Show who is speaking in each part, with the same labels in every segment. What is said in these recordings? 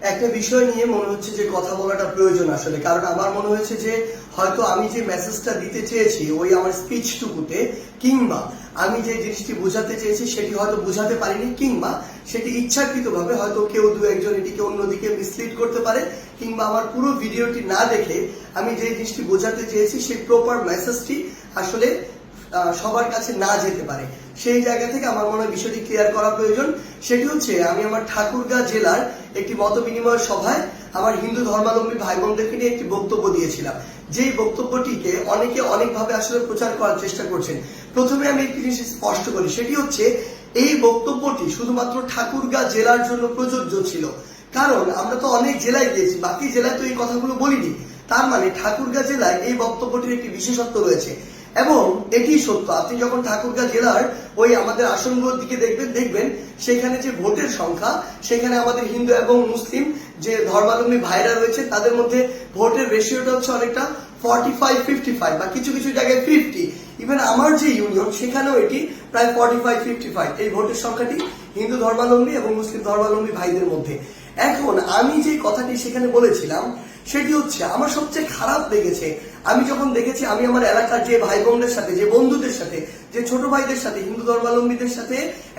Speaker 1: একটা বিষয় নিয়ে মনে হচ্ছে যে কথা বলাটা প্রয়োজন আসলে, কারণ আমার মনে হয়েছে যে হয়তো আমি যে মেসেজটা দিতে চেয়েছি ওই আমার স্পিচটুকুতে, কিংবা আমি যে জিনিসটি বোঝাতে চেয়েছি সেটি হয়তো বোঝাতে পারিনি, কিংবা সেটি ইচ্ছাকৃতভাবে হয়তো কেউ দু একজন এটিকে অন্যদিকে মিসলিড করতে পারে, কিংবা আমার পুরো ভিডিওটি না দেখে আমি যে জিনিসটি বোঝাতে চেয়েছি সেই প্রপার মেসেজটি আসলে সবার কাছে না যেতে পারে। সেই জায়গা থেকে আমার মনে হয় বিষয়টি ক্লিয়ার করা প্রয়োজন। সেটি হচ্ছে, আমি আমার ঠাকুরগাঁ জেলার একটি মত বিনিময় সভায় আমার হিন্দু ধর্মাবলম্বী ভাই বোনদেরকে নিয়ে একটি বক্তব্য দিয়েছিলাম, যেই বক্তব্যটিকে অনেকে অনেকভাবে আসলে প্রচার করার চেষ্টা করছেন। প্রথমে আমি একটি জিনিস স্পষ্ট করি, সেটি হচ্ছে এই বক্তব্যটি শুধুমাত্র ঠাকুরগাঁ জেলার জন্য প্রযোজ্য ছিল, কারণ আমরা তো অনেক জেলায় গিয়েছি, বাকি জেলায় তো এই কথাগুলো বলিনি। তার মানে ঠাকুরগাঁ জেলায় এই বক্তব্যটির একটি বিশেষত্ব রয়েছে, এবং এটি সত্য। আপনি যখন ঠাকুরগাঁ জেলার ওই আমাদের আসনগুলোর দিকে দেখবেন সেখানে যে ভোটের সংখ্যা, সেখানে আমাদের হিন্দু এবং মুসলিম যে ধর্মাবলম্বী ভাইরা রয়েছে তাদের মধ্যে ভোটের রেশিওটা হচ্ছে অনেকটা 45-55, বা কিছু কিছু জায়গায় 50। ইভেন আমার যে ইউনিয়ন সেখানেও এটি প্রায় 45-55 এই ভোটের সংখ্যাটি হিন্দু ধর্মাবলম্বী এবং মুসলিম ধর্মাবলম্বী ভাইদের মধ্যে। এখন আমি যে কথাটি সেখানে বলেছিলাম সেটি হচ্ছে, আমার সবচেয়ে খারাপ লেগেছে আমি যখন দেখেছি আমি আমার এলাকার যে ভাই বোনদের সাথে, যে বন্ধুদের সাথে, যে ছোট ভাইদের সাথে, হিন্দু ধর্মাবলম্বীদের সাথে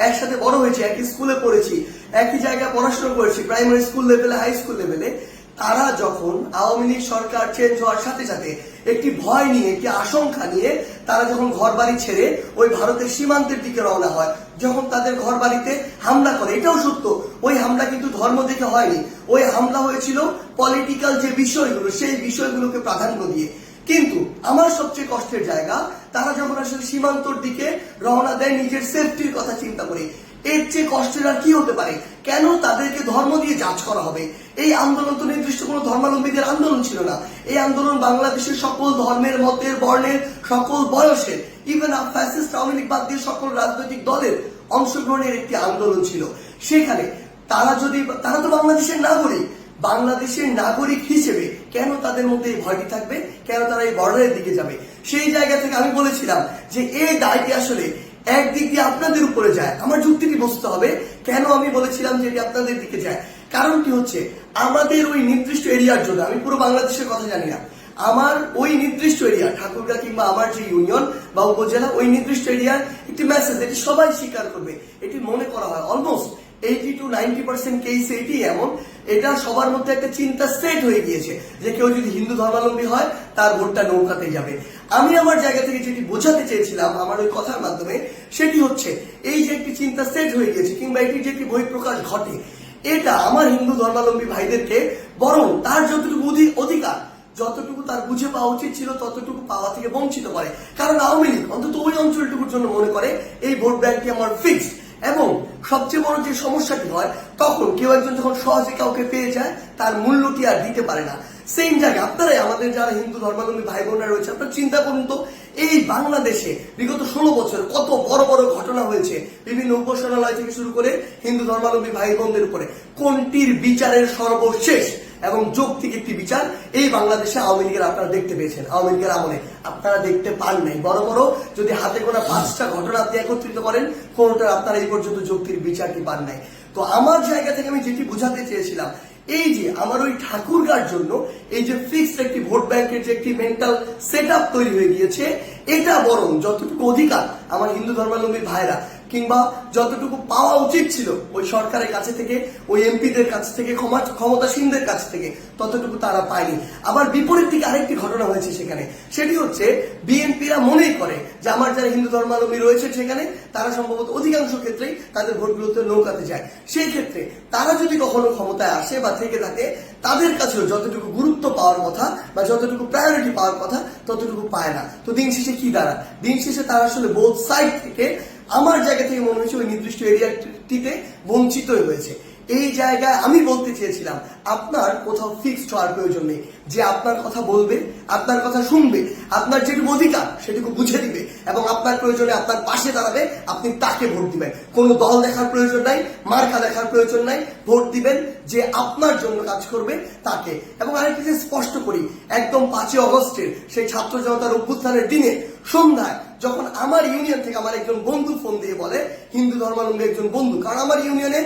Speaker 1: একসাথে বড় হয়েছি, একই স্কুলে পড়েছি, একই জায়গায় পড়াশোনা করেছি, প্রাইমারি স্কুল লেভেলে, হাই স্কুল লেভেলে, তারা যখন আওয়ামী লীগ সরকার চেঞ্জ হওয়ার সাথে সাথে একটি ভয় নিয়ে, একটি আশঙ্কা নিয়ে তারা যখন ঘর বাড়ি ছেড়ে ওই ভারতের সীমান্তের দিকে রওনা হয়, যখন তাদের ঘর বাড়িতে হামলা করে, এটাও সত্য, ওই হামলা কিন্তু ধর্ম দেখে হয়নি, ওই হামলা হয়েছিল পলিটিক্যাল যে বিষয়গুলো সেই বিষয়গুলোকে প্রাধান্য দিয়ে। কিন্তু আমার সবচেয়ে কষ্টের জায়গা, তারা যখন আসলে সীমান্তর দিকে রওনা দেয় নিজের সেফটির কথা চিন্তা করে। এর চেয়ে কষ্টের আর কি হতে পারে? কেন তাদেরকে ধর্ম দিয়ে জাজ করা হবে? এই আন্দোলন তো নির্দিষ্ট কোনো ধর্মাবলম্বীদের আন্দোলন ছিল না। এই আন্দোলন বাংলাদেশের সকল ধর্মের, মতের, বর্ণের, সকল বয়সের, ইভেন ফ্যাসিস্ট আওয়ামী লীগ বাদ দিয়ে সকল রাজনৈতিক দলের অংশগ্রহণের একটি আন্দোলন ছিল। সেখানে তারা তো বাংলাদেশের নাগরিক, বাংলাদেশের নাগরিক হিসেবে কেন তাদের মধ্যে এই ভয়টি থাকবে? কেন তারা এই বর্ডারের দিকে যাবে? সেই জায়গা থেকে আমি বলেছিলাম যে এই দায়টি আসলে একদিক দিয়ে আপনাদের উপরে যায়। আমার যুক্তিটি বুঝতে হবে কেন আমি বলেছিলাম যে এটি আপনাদের দিকে যায়। কারণটি হচ্ছে, আমাদের ওই নির্দিষ্ট এরিয়ার জন্য, আমি পুরো বাংলাদেশের কথা জানি না, আমার ওই নির্দিষ্ট এরিয়া ঠাকুরগাঁ কিংবা আমার যে ইউনিয়ন বা উপজেলা, ওই নির্দিষ্ট এরিয়ার একটি মেসেজ, এটি সবাই স্বীকার করবে, এটি মনে করা হয় অলমোস্ট 80-90% কেসে এটি এমন, এটা সবার মধ্যে একটা চিন্তা সেট হয়ে গিয়েছে যে কেউ যদি হিন্দু ধর্মাবলম্বী হয় তার ভোটটা নৌকাতে যাবে। আমি আমার জায়গা থেকে যেটি বোঝাতে চেয়েছিলাম আমার ওই কথার মাধ্যমে, সেটি হচ্ছে এই যে একটি চিন্তা সেট হয়ে গিয়েছে, কিংবা এটি যে একটি বহিঃপ্রকাশ ঘটে, এটা আমার হিন্দু ধর্মাবলম্বী ভাইদেরকে বরং তার যতটুকু অধিকার, যতটুকু তার বুঝে পাওয়া উচিত ছিল ততটুকু পাওয়া থেকে বঞ্চিত করে। কারণ আওয়ামী লীগ অন্তত ওই অঞ্চলটুকুর জন্য মনে করে এই ভোট ব্যাংকটি আমার ফিক্সড। এবং সবচেয়ে বড় যে সমস্যাটি হয়, তখন কেউ একজন যখন সহজে কাউকে পেয়ে যায় তার মূল্যটি আর দিতে পারে না। সেম জায়গায় আপনারাই, আমাদের যারা হিন্দু ধর্মাবলম্বী ভাই বোনরা রয়েছে, আপনারা চিন্তা করুন তো, এই বাংলাদেশে বিগত 16 বছর কত বড় বড় ঘটনা হয়েছে, বিভিন্ন উপাসনালয় থেকে শুরু করে হিন্দু ধর্মাবলম্বী ভাই বোনদের উপরে, কোনটির বিচারের সর্বশেষ এবং যৌক্তিক একটি বিচার এই বাংলাদেশে আওয়ামী লীগের আপনারা দেখতে পেয়েছেন? আওয়ামী লীগের আমলে আপনারা দেখতে পান নাই। বড় বড় যদি হাতে গোনা 5টা ঘটনা আপনি একত্রিত করেন, কোনটার আপনারা এই পর্যন্ত যৌক্তিক বিচারটি পান নাই। তো আমার জায়গা থেকে আমি যেটি বোঝাতে চেয়েছিলাম, এই যে আমার ওই ঠাকুরগাঁর জন্য এই যে ফিক্সড একটি ভোট ব্যাংকের যে একটি মেন্টাল সেট আপ তৈরি হয়ে গিয়েছে, এটা বরং যতটুকু অধিকার আমার হিন্দু ধর্মাবলম্বী ভাইরা, কিংবা যতটুকু পাওয়া উচিত ছিল ওই সরকারের কাছে থেকে, ওই এমপিদের কাছ থেকে, ক্ষমতাসীনদের কাছ থেকে, ততটুকু তারা পায়নি। আবার বিপরীত দিকে আরেকটি ঘটনা হয়েছে সেখানে, সেটি হচ্ছে বিএনপিরা মনেই করে যে আমার যারা হিন্দু ধর্মাবলম্বী রয়েছে সেখানে, তারা সম্ভবত অধিকাংশ ক্ষেত্রেই তাদের ভোটগুলোতে নৌকাতে যায়। সেই ক্ষেত্রে তারা যদি কখনো ক্ষমতায় আসে বা থেকে থাকে, তাদের কাছেও যতটুকু গুরুত্ব পাওয়ার কথা বা যতটুকু প্রায়োরিটি পাওয়ার কথা ততটুকু পায় না। তো দিন শেষে কি দাঁড়ায়? দিন শেষে তারা আসলে বোথ সাইড থেকে, আমার জায়গা থেকে মনে হয়েছে ওই নির্দিষ্ট এরিয়াটিতে বঞ্চিত হয়েছে। এই জায়গায় আমি বলতে চেয়েছিলাম, আপনার কোথাও ফিক্সড হওয়ার প্রয়োজন নেই। যে আপনার কথা বলবে, আপনার কথা শুনবে, আপনার যেটুকু অধিকার সেটুকু বুঝে দিবে এবং আপনার প্রয়োজনে আপনার পাশে দাঁড়াবে, আপনি তাকে ভোট দিবেন। কোনো দল দেখার প্রয়োজন নাই, মার্কা দেখার প্রয়োজন নাই, ভোট দিবেন যে আপনার জন্য কাজ করবে তাকে। এবং আরেকটি যে স্পষ্ট করি, একদম 5 আগস্টের সেই ছাত্র জনতার অভ্যুত্থানের দিনে সন্ধ্যায় যখন আমার ইউনিয়ন থেকে আমার একজন বন্ধু ফোন দিয়ে বলে হিন্দু ধর্মাবলম্বী একজন বন্ধু, কারণ আমার ইউনিয়নে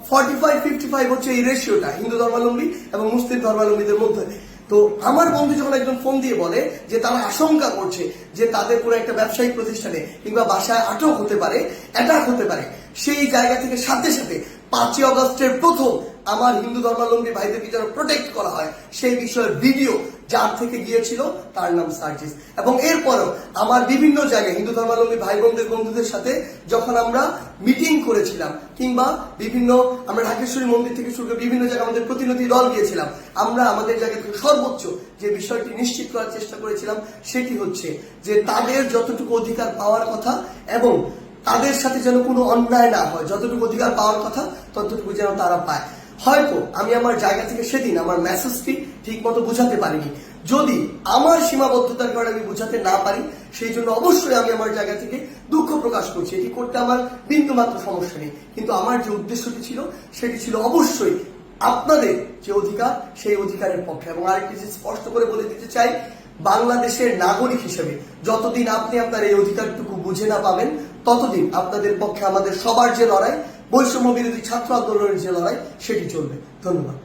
Speaker 1: 45-55 হচ্ছে এই রেশিওটা হিন্দু ধর্মাবলম্বী এবং মুসলিম ধর্মাবলম্বীদের মধ্যে। তো আমার বন্ধু যখন একজন ফোন দিয়ে বলে যে তারা আশঙ্কা করছে যে তাদের কোনো একটা ব্যবসায়িক প্রতিষ্ঠানে কিংবা বাসায় আটক হতে পারে, অ্যাটাক হতে পারে, সেই জায়গা থেকে সাথে সাথে 5ই অগস্টের প্রথম আমার হিন্দু ধর্মাবলম্বী ভাইদেরকে যেন প্রোটেক্ট করা হয় সেই বিষয়ের ভিডিও যার থেকে গিয়েছিল তার নাম সার্জিস। এবং এরপরও আমার বিভিন্ন জায়গায় হিন্দু ধর্মাবলম্বী ভাই বোনদের বন্ধুদের সাথে যখন আমরা মিটিং করেছিলাম কিংবা বিভিন্ন আমরা ঢাকেশ্বরী মন্দির থেকে শুরু করে বিভিন্ন জায়গায় আমাদের প্রতিনিধি দল গিয়েছিলাম, আমরা আমাদের জায়গা থেকে সর্বোচ্চ যে বিষয়টি নিশ্চিত করার চেষ্টা করেছিলাম সেটি হচ্ছে যে তাদের যতটুকু অধিকার পাওয়ার কথা এবং তাদের সাথে যেন কোনো অন্যায় না হয়, যতটুকু অধিকার পাওয়ার কথা ততটুকু যেন তারা পায়। হয়তো আমি আমার জায়গা থেকে সেদিন আমার মেসেজটি ঠিক মতো বুঝাতে পারিনি, যদি আমার সীমাবদ্ধতার কারণে আমি বুঝাতে না পারি সেই জন্য অবশ্যই আমি আমার জায়গা থেকে দুঃখ প্রকাশ করছি, এটি করতে আমার বিন্দুমাত্র সমস্যা নেই। কিন্তু আমার যে উদ্দেশ্যটি ছিল সেটি ছিল অবশ্যই আপনাদের যে অধিকার সেই অধিকারের পক্ষে। এবং আরেকটি জিনিস স্পষ্ট করে বলে দিতে চাই, বাংলাদেশের নাগরিক হিসেবে যতদিন আপনি আপনার এই অধিকারটুকু বুঝে না পাবেন ততদিন আপনাদের পক্ষে আমাদের সবার যে লড়াই, বৈষম্য বিরোধী ছাত্র আন্দোলনের যে লড়াই, সেটি চলবে। ধন্যবাদ।